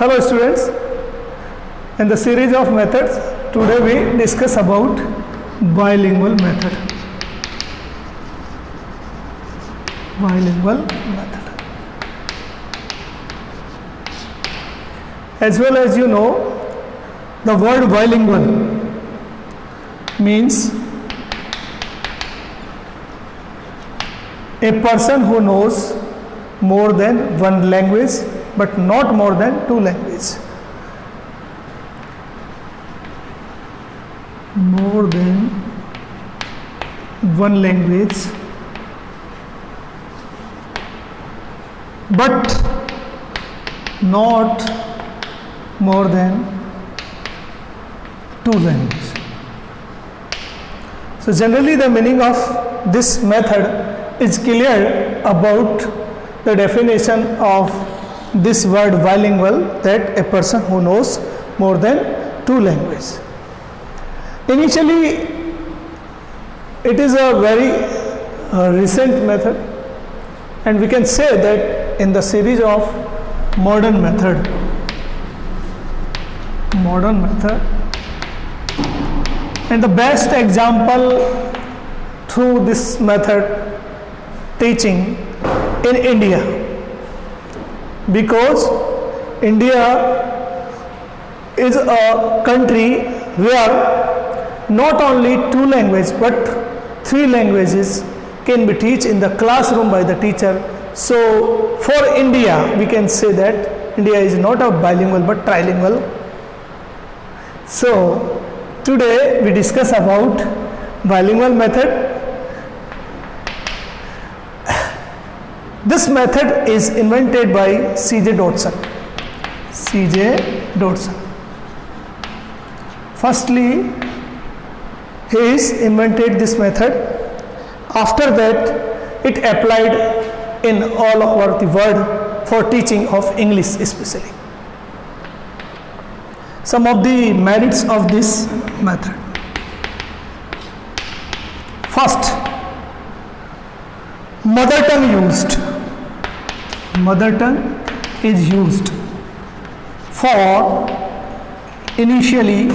Hello students, in the series of methods, today we discuss about bilingual method. Bilingual method. As well as you know, the word bilingual means a person who knows more than one language but not more than two languages. More than one language but not more than two languages. So generally the meaning of this method is clear about the definition of this word bilingual, that a person who knows more than two languages. Initially it is a very recent method, and we can say that in the series of modern method, and the best example through this method teaching in India, because India is a country where not only two languages but three languages can be taught in the classroom by the teacher. So for India we can say that India is not a bilingual but trilingual. So today we discuss about bilingual method. This method is invented by C.J. Dodson. Firstly, he is invented this method. After that, it applied in all over the world for teaching of English especially. Some of the merits of this method. First, mother tongue used. Mother tongue is used for initially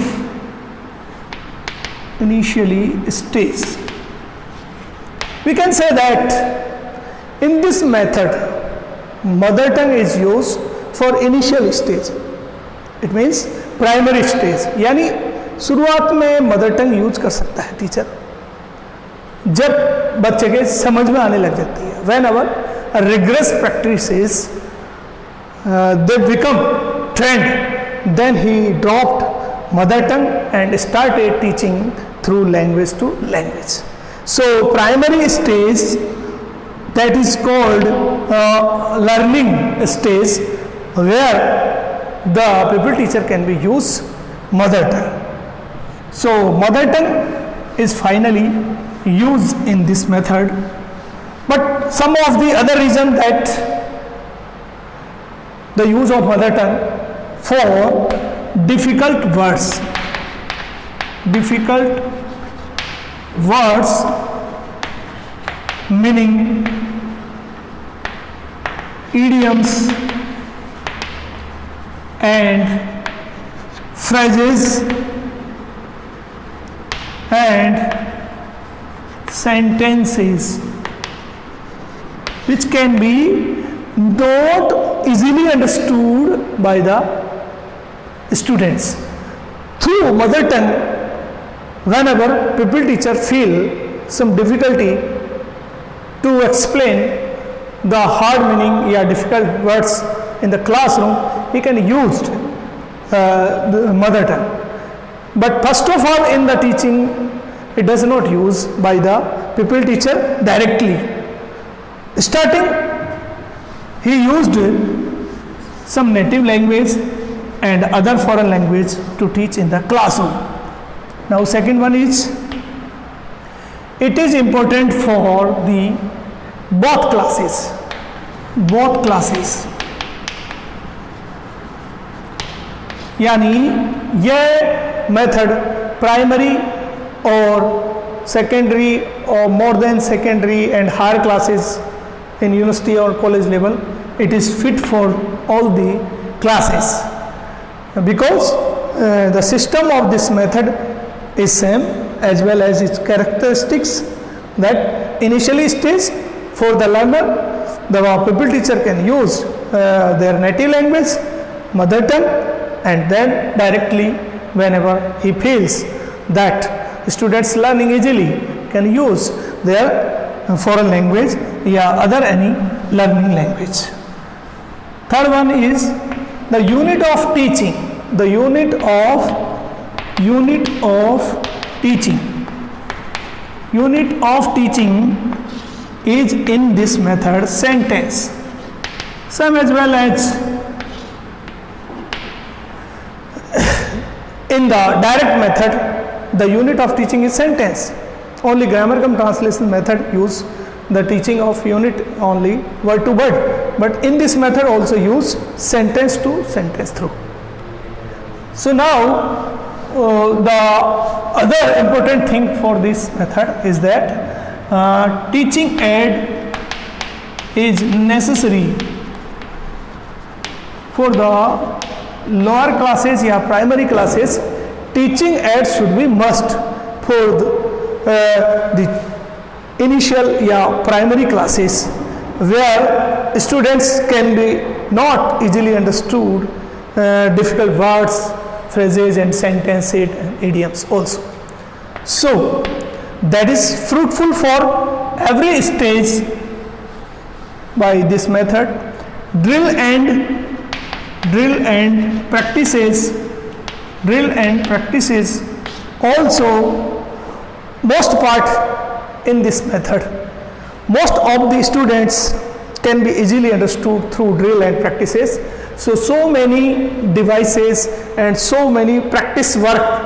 stage. We can say that in this method mother tongue is used for initial stage. It means primary stage, यानी शुरुआत में mother tongue use कर सकता है teacher जब बच्चे के समझ में आने लग जाती है. Whenever a rigorous practices they become trend, then he dropped mother tongue and started teaching through language to language. So primary stage, that is called learning stage, where the pupil teacher can be used mother tongue. So mother tongue is finally used in this method. But some of the other reason that the use of mother tongue for difficult words, meaning idioms and phrases and sentences which can be not easily understood by the students. Through mother tongue, whenever pupil teacher feel some difficulty to explain the hard meaning or difficult words in the classroom, he can use the mother tongue. But first of all, in the teaching, it does not use by the pupil teacher directly. Starting, he used some native language and other foreign language to teach in the classroom. Now second one is, it is important for the both classes. यानी ये method primary और secondary or more than secondary and higher classes in university or college level, it is fit for all the classes. because the system of this method is same as well as its characteristics, that initially stage for the learner, the pupil teacher can use their native language, mother tongue, and then directly whenever he feels that students learning easily can use their foreign language or other any learning language. Third one is the unit of teaching. The unit of teaching. Unit of teaching is in this method sentence. Same as well as in the direct method, the unit of teaching is sentence. Only grammar cum translation method use the teaching of unit only word to word, but in this method also use sentence to sentence through. So now the other important thing for this method is that teaching aid is necessary for the lower classes or primary classes. Teaching aid should be must for the initial or primary classes, where students can be not easily understood difficult words, phrases and sentences and idioms also. So that is fruitful for every stage by this method. Drill and practices also most part in this method. Most of the students can be easily understood through drill and practices. So many devices and so many practice work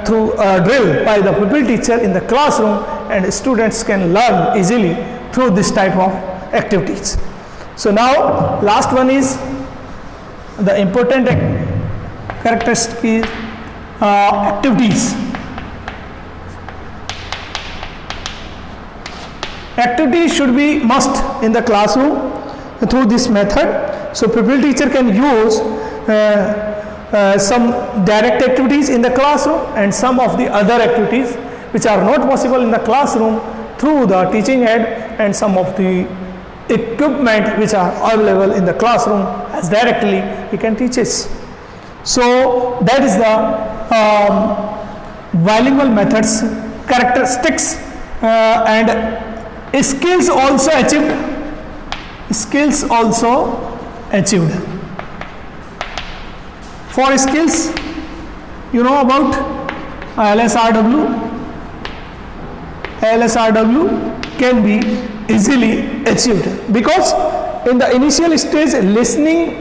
through drill by the pupil teacher in the classroom, and students can learn easily through this type of activities. So now last one is the important characteristic activities. Activities should be must in the classroom through this method. So pupil teacher can use some direct activities in the classroom and some of the other activities which are not possible in the classroom through the teaching aid and some of the equipment which are available in the classroom, as directly he can teach us. So that is the bilingual methods characteristics and skills also achieved. For skills, you know about LSRW. LSRW can be easily achieved because in the initial stage listening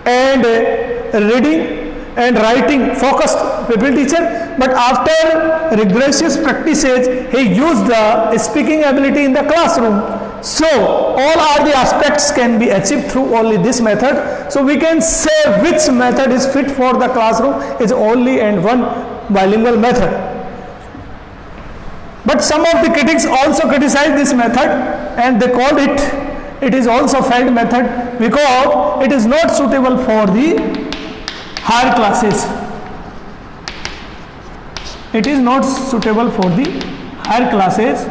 and reading and writing focused pupil teacher, but after rigorous practices he used the speaking ability in the classroom. So all are the aspects can be achieved through only this method. So we can say which method is fit for the classroom is only and one bilingual method. But some of the critics also criticize this method and they called it is also failed method because it is not suitable for the higher classes. It is not suitable for the higher classes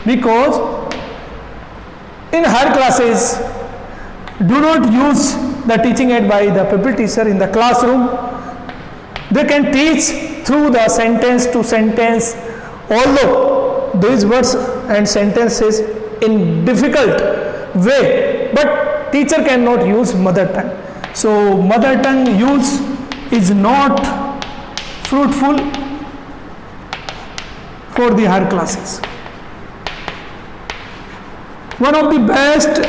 because in higher classes do not use the teaching aid by the pupil teacher in the classroom. They can teach through the sentence to sentence, although these words and sentences in difficult way, but teacher cannot use mother tongue. So mother tongue use is not fruitful for the higher classes. One of the best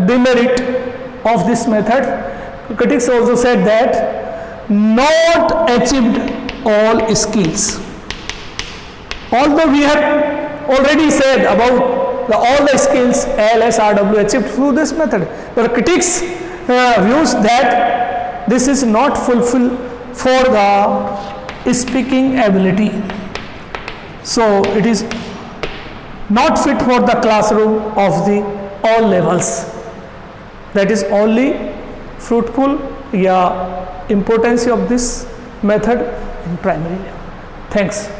demerit of this method, critics also said that not achieved all skills. Although we have already said about all the skills LSRW achieved through this method, but critics views that this is not fulfilled for the speaking ability. So it is not fit for the classroom of the all levels. That is only fruitful या importance of this method in primary level. Thanks.